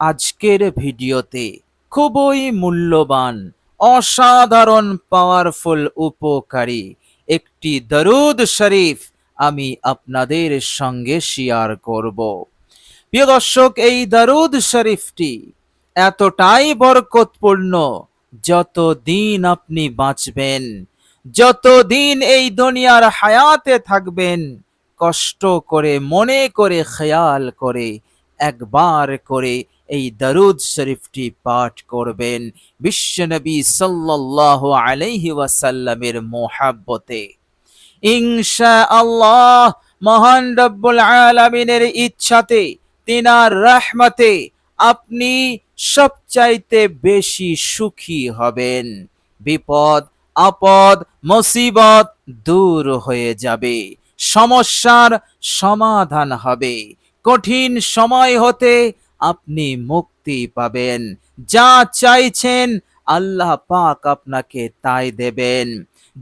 আজকের ভিডিওতে খুবই মূল্যবান, অসাধারণ, পাওয়ারফুল, উপকারী একটি দরুদ শরীফ আমি আপনাদের সঙ্গে শেয়ার করব। প্রিয় দর্শক, এই দরুদ শরীফটি এতটাই বরকতপূর্ণ, যতদিন আপনি বাঁচবেন, যতদিন এই দুনিয়ার হায়াতে থাকবেন, কষ্ট করে, মনে করে, খেয়াল করে একবার করে এই দরুদ শরীফটি পাঠ করবেন বিশ্বনবী সাল্লাল্লাহু আলাইহি ওয়াসাল্লামের মোহাব্বতে। ইনশাআল্লাহ মহান রব্বুল আলামিনের ইচ্ছাতে, তিনার রহমতে আপনি সবচাইতে বেশি সুখী হবেন। বিপদ আপদ মুসিবত দূর হয়ে যাবে, সমস্যার সমাধান হবে, কঠিন সময় হতে আপনি মুক্তি পাবেন। যা চাইছেন আল্লাহ পাক আপনাকে তাই দেবেন,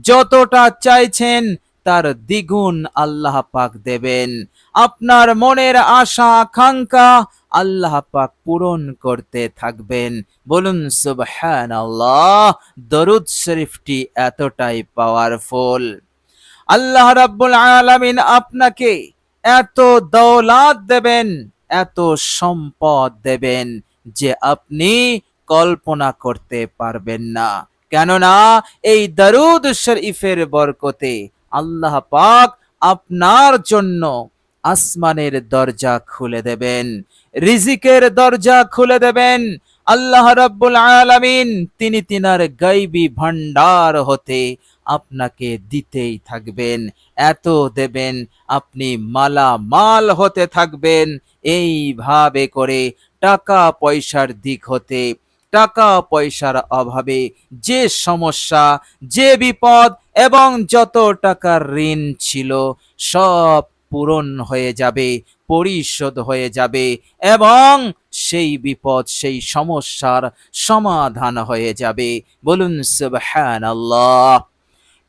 যতটা চাইছেন তার দ্বিগুণ আল্লাহ পাক দেবেন। আপনার মনের আশা আকাঙ্ক্ষা আল্লাহ পাক পূরণ করতে থাকবেন। বলুন সুবহানাল্লাহ। দরুদ শরীফটি এতটাই পাওয়ারফুল। আল্লাহ রাব্বুল আলামিন আপনাকে এত দৌলত দেবেন, এত সম্পদ দেবেন যে আপনি কল্পনা করতে পারবেন না। কেননা এই দরুদ শরীফের বরকতে আল্লাহ পাক আপনার জন্য আসমানের দরজা খুলে দেবেন, রিজিকের দরজা খুলে দেবেন। আল্লাহ রাব্বুল আলামিন তিনি তিনার গায়বী ভান্ডার হতে আপনাকে দিতেই থাকবেন, এত দেবেন আপনি মালামাল হতে থাকবেন। এইভাবে করে টাকা পয়সার দিক হতে, টাকা পয়সার অভাবে যে সমস্যা, যে বিপদ এবং যত টাকার ঋণ ছিল সব পূরণ হয়ে যাবে, পরিশোধ হয়ে যাবে এবং সেই বিপদ, সেই সমস্যার সমাধান হয়ে যাবে। বলুন সুবহানাল্লাহ।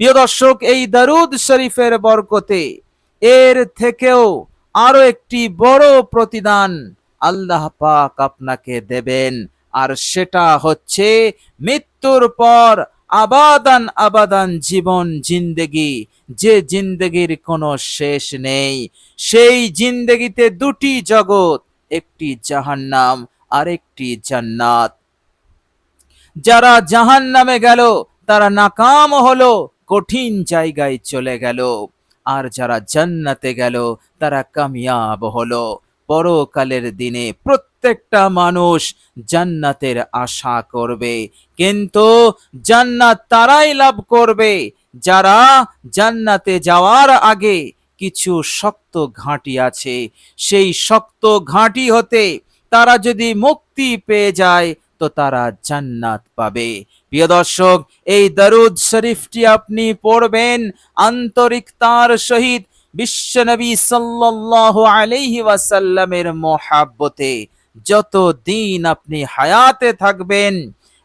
প্রিয় দর্শক, এই দরুদ শরীফের বরকতে এর থেকেও আরো একটি বড় প্রতিদান আল্লাহ পাক আপনাকে দেবেন, আর সেটা হচ্ছে মৃত্যুর পর আবাদান আবাদান জীবন, জিন্দেগি, যে জিন্দেগির কোনো শেষ নেই। সেই জিন্দেগিতে দুটি জগৎ, একটি জাহান্নাম আর একটি জান্নাত। যারা জাহান্নামে গেল তারা নাকাম হলো, কঠিন জায়গায় চলে গেল, আর যারা জান্নাতে গেল তারা কামিয়াব হলো। পরকালের দিনে প্রত্যেকটা মানুষ জান্নাতের আশা করবে, কিন্তু জান্নাত তারাই লাভ করবে যারা জান্নাতে যাওয়ার আগে কিছু শক্ত ঘাঁটি আছে, সেই শক্ত ঘাঁটি হতে তারা যদি মুক্তি পেয়ে যায় তো তারা জান্নাত পাবে। প্রিয় দর্শক, এই দরুদ শরীফটি আপনি পড়বেন আন্তরিকতার সহিত বিশ্বনবী সাল্লাল্লাহু আলাইহি ওয়াসাল্লামের মোহাব্বতে। যতদিন আপনি হায়াতে থাকবেন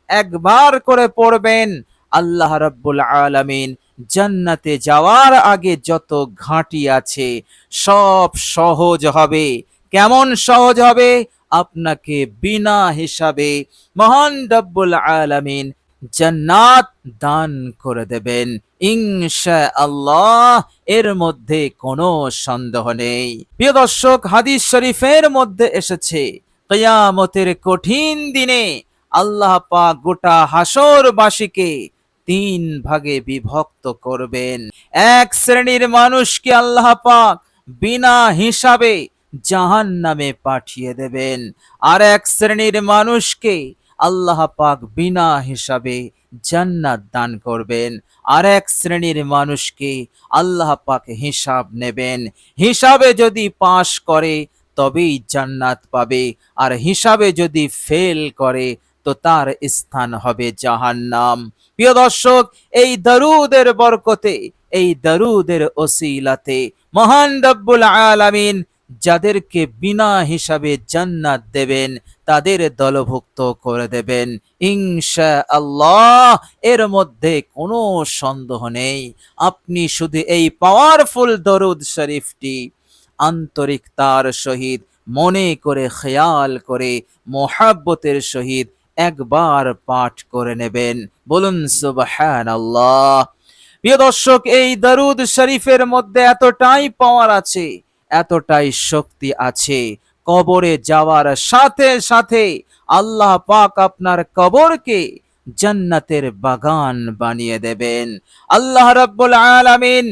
একবার করে পড়বেন, আল্লাহ রাব্বুল আলামিন জান্নাতে যাওয়ার আগে যত ঘাঁটি আছে সব সহজ হবে। কেমন সহজ হবে? আপনাকে বিনা হিসাবে মহান রব্বুল আলামিন জান্নাত দান করে দেবেন ইনশাআল্লাহ। এর মধ্যে কোনো সন্দেহ নেই। প্রিয় দর্শক, হাদিস শরীফের মধ্যে এসেছে কিয়ামতের কঠিন দিনে আল্লাহ পাক গোটা হাসরবাসীকে তিন ভাগে বিভক্ত করবেন। এক শ্রেণীর মানুষকে আল্লাহ পাক বিনা হিসাবে জাহান্নামে পাঠিয়ে দেবেন, আর এক শ্রেণীর মানুষকে আল্লাহ পাক বিনা হিসাবে জান্নাত দান করবেন, আর এক শ্রেণীর মানুষকে আল্লাহ পাক হিসাব নেবেন। হিসাবে যদি পাশ করে তবেই জান্নাত পাবে, আর হিসাবে যদি ফেল করে তো তার স্থান হবে জাহান্নাম। প্রিয় দর্শক, এই দরুদের বরকতে, এই দরুদের ওসিলাতে মহান রব্বুল আলামিন যাদেরকে বিনা হিসাবে জান্নাত দেবেন তাদের দলভুক্ত করে দেবেন ইনশাআল্লাহ। এর মধ্যে কোনো সন্দেহ নেই। আপনি শুধু এই পাওয়ারফুল দরুদ শরীফটি আন্তরিকতার সহিত মনে করে খেয়াল করে মোহাব্বতের সহিত একবার পাঠ করে নেবেন। বলুন সুবহানাল্লাহ। প্রিয় দর্শক, এই দরুদ শরীফের মধ্যে এতটাই পাওয়ার আছে, এতটাই শক্তি আছে, কবরে যাওয়ার সাথে সাথে আল্লাহ পাক আপনার কবরকে জান্নাতের বাগান বানিয়ে দেবেন। আল্লাহ রাব্বুল আলামিন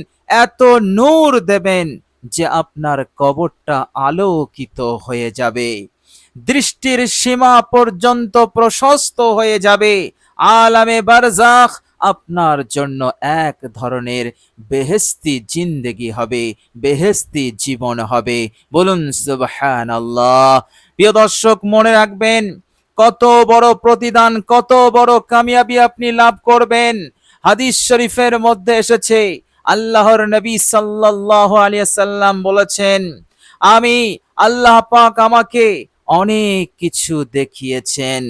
এত নূর দেবেন যে আপনার কবরটা আলোকিত হয়ে যাবে, দৃষ্টির সীমা পর্যন্ত প্রশস্ত হয়ে যাবে। আলামে বারজাখ আপনার জন্য এক ধরনের বেহেশতি জিন্দেগি হবে, বেহেশতি জীবন হবে। বলুন সুবহানাল্লাহ। প্রিয় দর্শক, মনে রাখবেন কত বড় প্রতিদান, কত বড় কামিয়াবি আপনি লাভ করবেন। হাদিস শরীফের মধ্যে এসেছে, আল্লাহর নবী সাল্লাল্লাহু আলাইহি সাল্লাম বলেছেন, আমি আল্লাহ পাক আমাকে অনেক কিছু দেখিয়েছেন,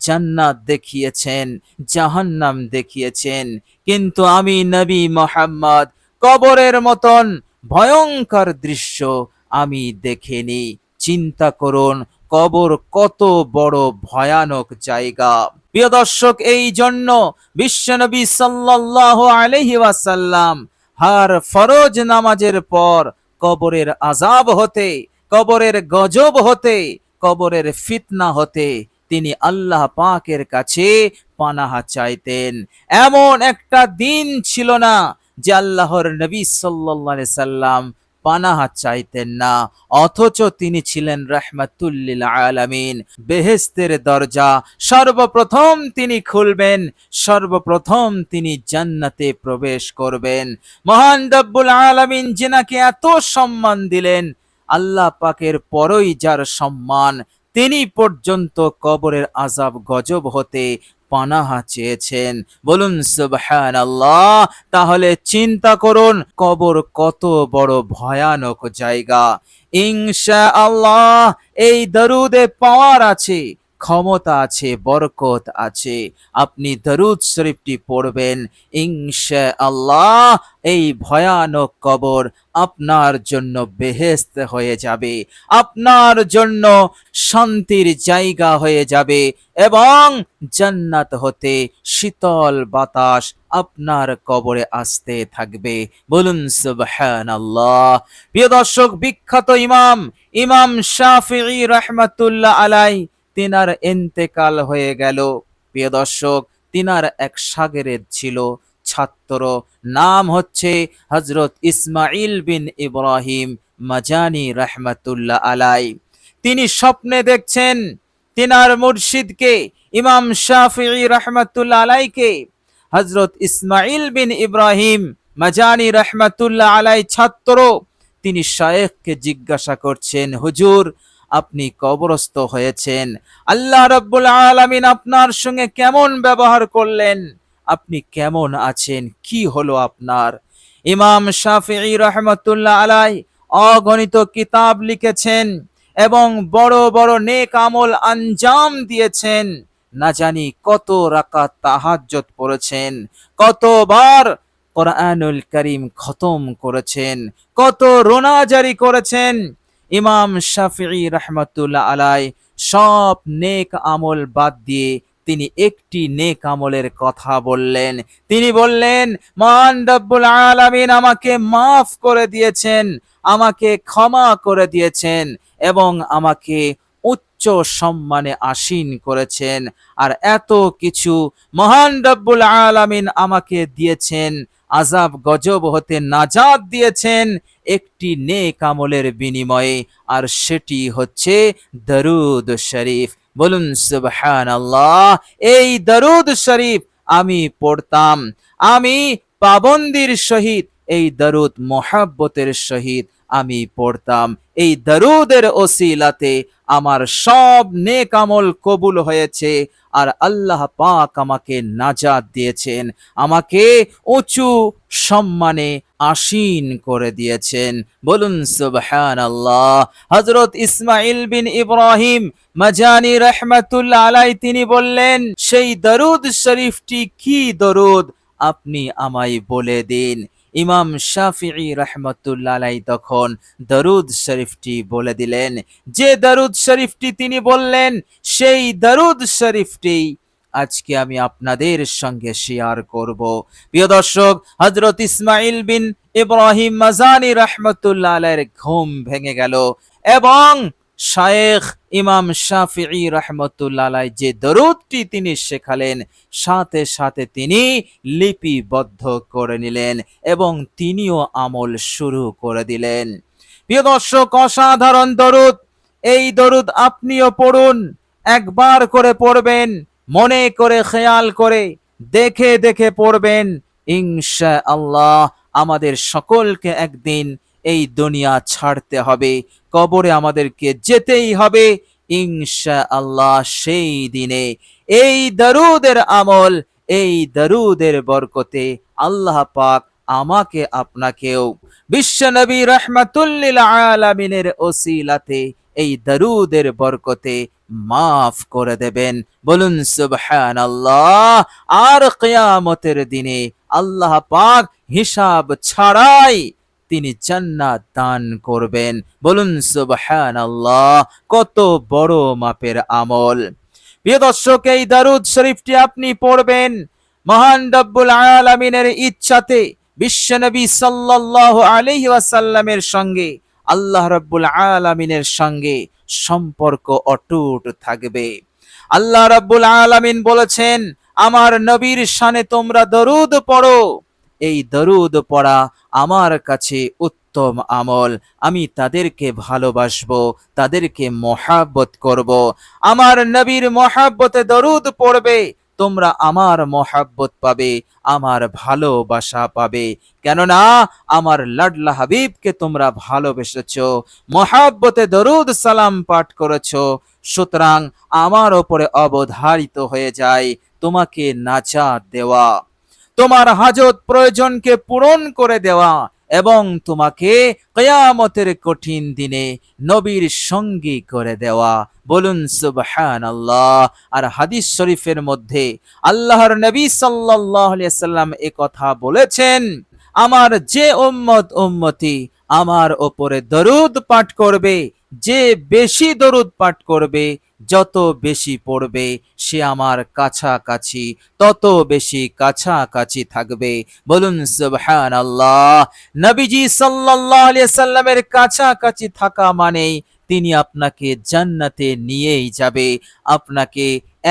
জান্নাত দেখিয়েছেন, জাহান্নাম দেখিয়েছেন, কিন্তু আমি নবী মুহাম্মদ কবরের মতন ভয়ঙ্কর দৃশ্য আমি দেখিনি। চিন্তা করুন কবর কত বড় ভয়ানক জায়গা। প্রিয় দর্শক, এই জন্য বিশ্বনবী সাল্লাল্লাহু আলাইহি ওয়াসাল্লাম হার ফরজ নামাজের পর কবরের আযাব হতে, কবরের গজব হতে, কবরের ফিতনা হতে তিনি আল্লাহ পাকের কাছে পানাহা চাইতেন। এমন একটা দিন ছিল না যে আল্লাহর নবী সাল্লাল্লাহু আলাইহি সাল্লাম পানাহা চাইতেন না, অথচ তিনি ছিলেন রাহমাতুল লিল আলামিন। বেহেশতের দরজা সর্বপ্রথম তিনি খুলবেন, সর্বপ্রথম তিনি জান্নাতে প্রবেশ করবেন। মহান রব্বুল আলামিন যিনাকে এত সম্মান দিলেন, আল্লাহ পাকের পরই যার সম্মান, তিনি পর্যন্ত কবরের আযাব গজব হতে পানাহা চেয়েছেন। বলুন সুবহানাল্লাহ। তাহলে চিন্তা করুন কবর কত বড় ভয়ানক জায়গা। ইনশাআল্লাহ এই দরুদে পাওয়ার আছে, ক্ষমতা আছে, বরকত আছে। আপনি দরুদ শরীফটি পড়বেন, ইনশাআল্লাহ এই ভয়ানক কবর আপনার জন্য বেহেশত হয়ে যাবে, আপনার জন্য শান্তির জায়গা হয়ে যাবে, এবং জান্নাত হতে শীতল বাতাস আপনার কবরে আসতে থাকবে। বলুন সুবহানাল্লাহ। প্রিয় দর্শক, বিখ্যাত ইমাম শাফিঈ রাহমাতুল্লাহ আলাই, তিনার ইন্তেকাল হয়ে গেল। প্রিয় দর্শক, তিনার এক শাগিরদ ছিল, ছাত্র, নাম হচ্ছে হযরত ইসমাঈল বিন ইব্রাহিম মাজানি রাহমাতুল্লাহ আলাই। তিনি স্বপ্নে দেখছেন তিনার মুর্শিদকে, ইমাম শাফিঈ রাহমাতুল্লাহ আলাইকে হযরত ইসমাঈল বিন ইব্রাহিম মাজানি রাহমাতুল্লাহ আলাই ছাত্র, তিনি শায়েখকে জিজ্ঞাসা করছেন, হুজুর আপনি কবরস্থ হয়েছেন, আল্লাহ রাব্বুল আলামিন আপনার সঙ্গে কেমন ব্যবহার করলেন, আপনি কেমন আছেন, কি হলো আপনার? ইমাম শাফিঈ রাহমাতুল্লাহ আলাই অগণিত কিতাব লিখেছেন এবং বড় বড় নেক আমল আঞ্জাম দিয়েছেন। না জানি কত রাকাত তাহাজ্জুদ পড়েছেন, কতবার কোরআনুল কারীম খতম করেছেন, কত রোনাজারি করেছেন। ইমাম শাফিঈ রাহমাতুল্লাহ আলাই সব নেক আমল বাদ দিয়ে তিনি একটি নেক আমলের কথা বললেন। তিনি বললেন, মহান রব্বুল আলামিন আমাকে মাফ করে দিয়েছেন, আমাকে ক্ষমা করে দিয়েছেন এবং আমাকে উচ্চ সম্মানে আসীন করেছেন। আর এত কিছু মহান রব্বুল আলামিন আমাকে দিয়েছেন, আযাব গজব হতে নাজাত দিয়েছেন একটি নেক আমলের বিনিময়ে, আর সেটি হচ্ছে দরুদ শরীফ। বলুন সুবহানাল্লাহ। এই দরুদ শরীফ আমি পড়তাম, আমি পাবন্দির সহিত এই দরুদ মোহাব্বতের সহিত আমি পড়তাম। এই দরুদের ওসিলাতে আমার সব নেক আমল কবুল হয়েছে, আর আল্লাহ পাক আমাকে নাজাত দিয়েছেন, আমাকে উঁচু সম্মানে আসীন করে দিয়েছেন। বলুন সুবহানাল্লাহ। হযরত ইসমাঈল বিন ইব্রাহিম মাজানি রাহমাতুল্লাহ আলাই তিনি বললেন, সেই দরুদ শরীফটি কি দরুদ আপনি আমায় বলে দিন। ইমাম শাফিঈ রাহমাতুল্লাহ আলাইহি তখন দরুদ শরীফটি বলে দিলেন। যে দরুদ শরীফটি তিনি বললেন, সেই দরুদ শরীফটি আজকে আমি আপনাদের সঙ্গে শেয়ার করব। প্রিয় দর্শক, হযরত ইসমাঈল বিন ইব্রাহিম মাজানি রাহমাতুল্লাহ আলাইহির ঘুম ভেঙে গেল এবং শায়েখ ইমাম শাফিঈ রাহমাতুল্লাহ আলাইহি যে দরুদটি তিনি শেখালেন, সাথে সাথে তিনি লিপিবদ্ধ করে নিলেন এবং তিনিও আমল শুরু করে দিলেন। প্রিয় দর্শক, অসাধারণ দরুদ। এই দরুদ আপনিও পড়ুন, একবার করে পড়বেন, মনে করে খেয়াল করে দেখে দেখে পড়বেন। ইনশাআল্লাহ আমাদের সকলকে একদিন এই দুনিয়া ছাড়তে হবে, কবরে আমাদেরকে যেতেই হবে। ইনশাআল্লাহ সেই দিনে এই দরুদের আমল, এই দরুদের বরকতে আল্লাহ পাক আমাকে আপনাকেও বিশ্বনবী রাহমাতুল্লিল আলামিনের ওসিলাতে এই দরুদের বরকতে মাফ করে দেবেন। বলুন সুবহানাল্লাহ। আর কিয়ামতের দিনে আল্লাহ পাক হিসাব ছাড়াই তিনি জান্নাত দান করবেন। বলুন সুবহানাল্লাহ। কত বড় মাপের আমল। প্রিয় দর্শক, এই দরুদ শরীফটি আপনি পড়বেন মহান রব্বুল আলামিনের ইচ্ছাতে, বিশ্বনবী সাল্লাল্লাহু আলাইহি ওয়াসাল্লামের সঙ্গে আল্লাহ রাব্বুল আলামিনের সঙ্গে সম্পর্ক অটুট থাকবে। আল্লাহ রাব্বুল আলামিন বলেছেন, আমার নবীর শানে তোমরা দরুদ পড়ো। এই দরুদ পড়া আমার কাছে উত্তম আমল। আমি তাদেরকে ভালোবাসবো, তাদেরকে মহাব্বত করব। আমার নবীর মহাব্বতে দরুদ পড়বে, তোমরা আমার মহাব্বত পাবে, আমার ভালোবাসা পাবে। কেননা আমার লাডলা হাবিবকে তোমরা ভালোবেসেছো, মহাব্বতে দরুদ সালাম পাঠ করেছো। সুতরাং আমার ওপরে অবধারিত হয়ে যায় তোমাকে নাজাত দেওয়া, তোমার হাজত প্রয়োজনকে পূরণ করে দেওয়া এবং তোমাকে কিয়ামতের কঠিন দিনে নবীর সঙ্গী করে দেওয়া। বলুন সুবহানাল্লাহ। আর হাদিস শরীফের মধ্যে আল্লাহর নবী সাল্লাল্লাহু আলাইহি সাল্লাম কথা বলেছেন, আমার যে উম্মতি আমার ওপরে দরুদ পাঠ করবে, যে বেশি দরুদ পাঠ করবে, যত বেশি পড়বে, সে আমার কাছাকাছি তত বেশি কাছাকাছি থাকবে। বলুন সুবহানাল্লাহ। নবীজি সাল্লাল্লাহু আলাইহি সাল্লামের কাছাকাছি থাকা মানেই তিনি আপনাকে জান্নাতে নিয়েই যাবে, আপনাকে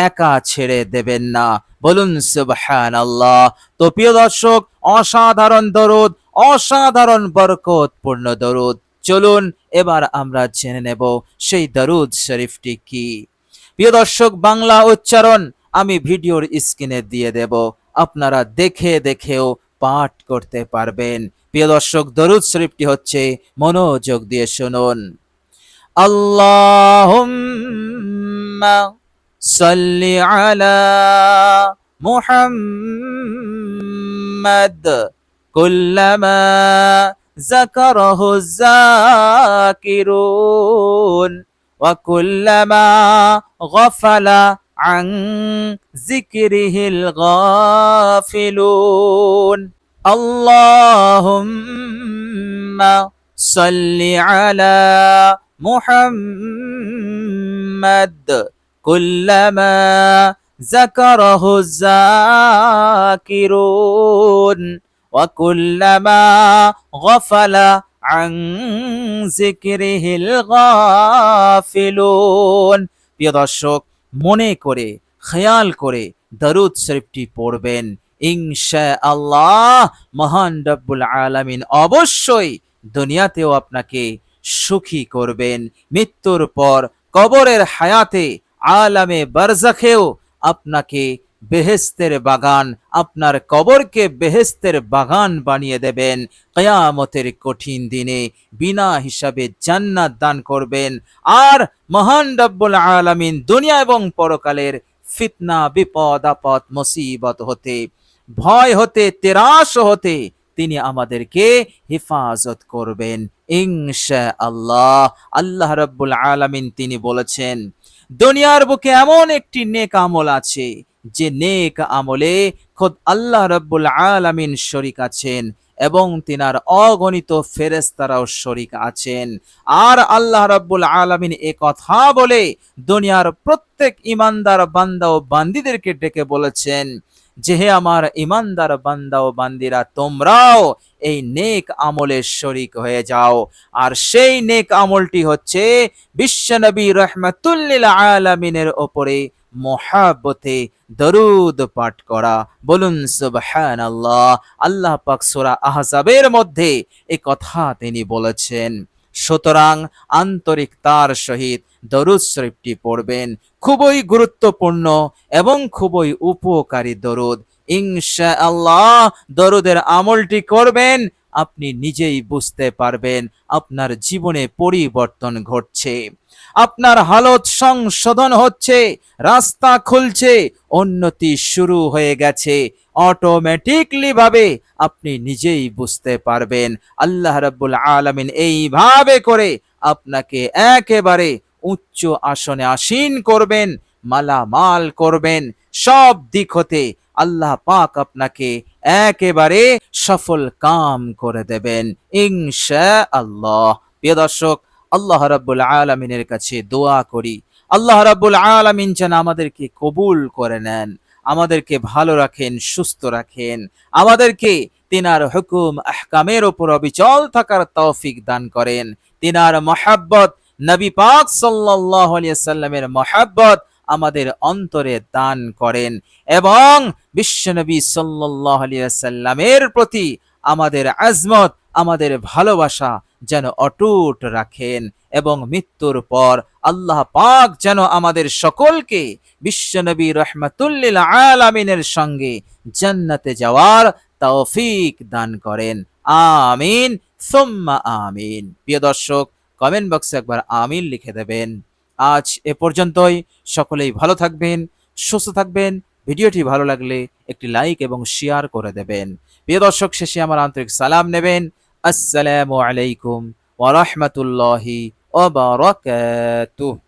একা ছেড়ে দেবেন না। বলুন সুবহানাল্লাহ। তো প্রিয় দর্শক, অসাধারণ দরুদ, অসাধারণ বরকতপূর্ণ দরুদ। চলুন এবার আমরা জেনে নেব সেই দরুদ শরীফটি কি। প্রিয় দর্শক, বাংলা উচ্চারণ আমি ভিডিওর স্ক্রিনে দিয়ে দেব, আপনারা দেখে দেখেও পাঠ করতে পারবেন। প্রিয় দর্শক, দরুদ শরীফটি হচ্ছে, মনোযোগ দিয়ে শুনুন। আল্লাহুম্মা সাল্লি আলা মুহাম্মাদ কুল্লামা যাকারাহু যাকিরুন ওয়া কুল্লামা গাফালা আন যিকরিহিল গাফিলুন। আল্লাহুম্মা সাল্লি আলা মুহাম্মাদ কুল্লামা যাকারাহু যাকিরুন ওয়া কুল্লামা গাফালা আন যিকরিহিল গাফিলুন। প্রিয় দর্শক, মনে করে খেয়াল করে দরুদ শরীফটি পড়বেন। ইনশাআল্লাহ মহান রব্বুল আলামিন অবশ্যই দুনিয়াতেও আপনাকে সুখী করবেন, মৃত্যুর পর কবরের হায়াতে আলামে বারজাখেও আপনাকে বেহেশতের বাগান, আপনার কবরকে বেহেশতের বাগান বানিয়ে দেবেন। কিয়ামতের কঠিন দিনে বিনা হিসাবে জান্নাত দান করবেন। আর মহান রব্বুল আলামিন দুনিয়া এবং পরকালের ফিতনা, বিপদ আপদ, মুসিবত হতে, ভয় হতে, তেরাস হতে তিনি আমাদেরকে হেফাজত করবেন ইনশাআল্লাহ। আল্লাহ রাব্বুল আলামিন তিনি বলেছেন, দুনিয়ার বুকে এমন একটি নেক আমল আছে, যে নেক আমলে খোদ আল্লাহ রাব্বুল আলামিন শরীক আছেন এবং তিনার অগণিত ফেরেশতারাও শরীক আছেন। আর আল্লাহ রাব্বুল আলামিন এ কথা বলে দুনিয়ার প্রত্যেক ইমানদার বান্দা ও বান্দীদেরকে ডেকে বলেছেন যে হে আমার ইমানদার বান্দা ও বান্দিরা, তোমরাও এই নেক আমলের শরীক হয়ে যাও। আর সেই নেক আমলটি হচ্ছে বিশ্বনবী রাহমাতুল লিল আলামিনের ওপরে মহাব্বতে দরুদ পাঠ করা। বলুন সুবহানাল্লাহ। আল্লাহ পাক সূরা আহজাবের মধ্যে এই কথা তিনি বলেছেন। সুতরাং আন্তরিকতার সহিত দরুদ শরীফটি পড়বেন, খুবই গুরুত্বপূর্ণ এবং খুবই উপকারী দরুদ। ইনশাআল্লাহ দরুদের আমলটি করবেন, আপনি নিজেই বুঝতে পারবেন আপনার জীবনে পরিবর্তন ঘটছে, আপনার হালত সংশোধন হচ্ছে, রাস্তা খুলছে, উন্নতি শুরু হয়ে গেছে। অটোমেটিকলি ভাবে আপনি নিজেই বুঝতে পারবেন আল্লাহ রাব্বুল আলামিন এইভাবে করে আপনাকে একেবারে উচ্চ আসনে আসীন করবেন, মালামাল করবেন। সব দিক হতে আল্লাহ পাক আপনাকে একেবারে সফল কাম করে দেবেন ইনশাআল্লাহ। প্রিয় দর্শক, আল্লাহ রাব্বুল আলামিনের কাছে দোয়া করি আল্লাহ রাব্বুল আলামিন যেন আমাদেরকে কবুল করে নেন, আমাদেরকে ভালো রাখেন, সুস্থ রাখেন, আমাদেরকে তিনার হুকুম আহকামের উপর অবিচল থাকার তৌফিক দান করেন। তিনার মহাব্বত, নবী পাক সাল্লাল্লাহু আলাইহি সাল্লামের মহাব্বত আমাদের অন্তরে দান করেন এবং বিশ্বনবী সাল্লাল্লাহু আলাইহি সাল্লামের প্রতি আমাদের আজমত, আমাদের ভালোবাসা যেন অটুট রাখেন এবং মৃত্যুর পর আল্লাহ পাক যেন আমাদের সকলকে বিশ্বনবী রাহমাতুল লিল আলামিনের সঙ্গে জান্নাতে যাওয়ার তৌফিক দান করেন। আমিন সুম্মা আমিন। প্রিয় দর্শক, কমেন্ট বক্সে একবার আমিন লিখে দেবেন। আজ এ পর্যন্তই। সকলেই ভালো থাকবেন, সুস্থ থাকবেন। ভিডিওটি ভালো লাগলে একটি লাইক এবং শেয়ার করে দেবেন। প্রিয় দর্শক, শেষে আমার আন্তরিক সালাম নেবেন। আসসালামু আলাইকুম ওয়া রাহমাতুল্লাহি ওয়া বারাকাতুহু।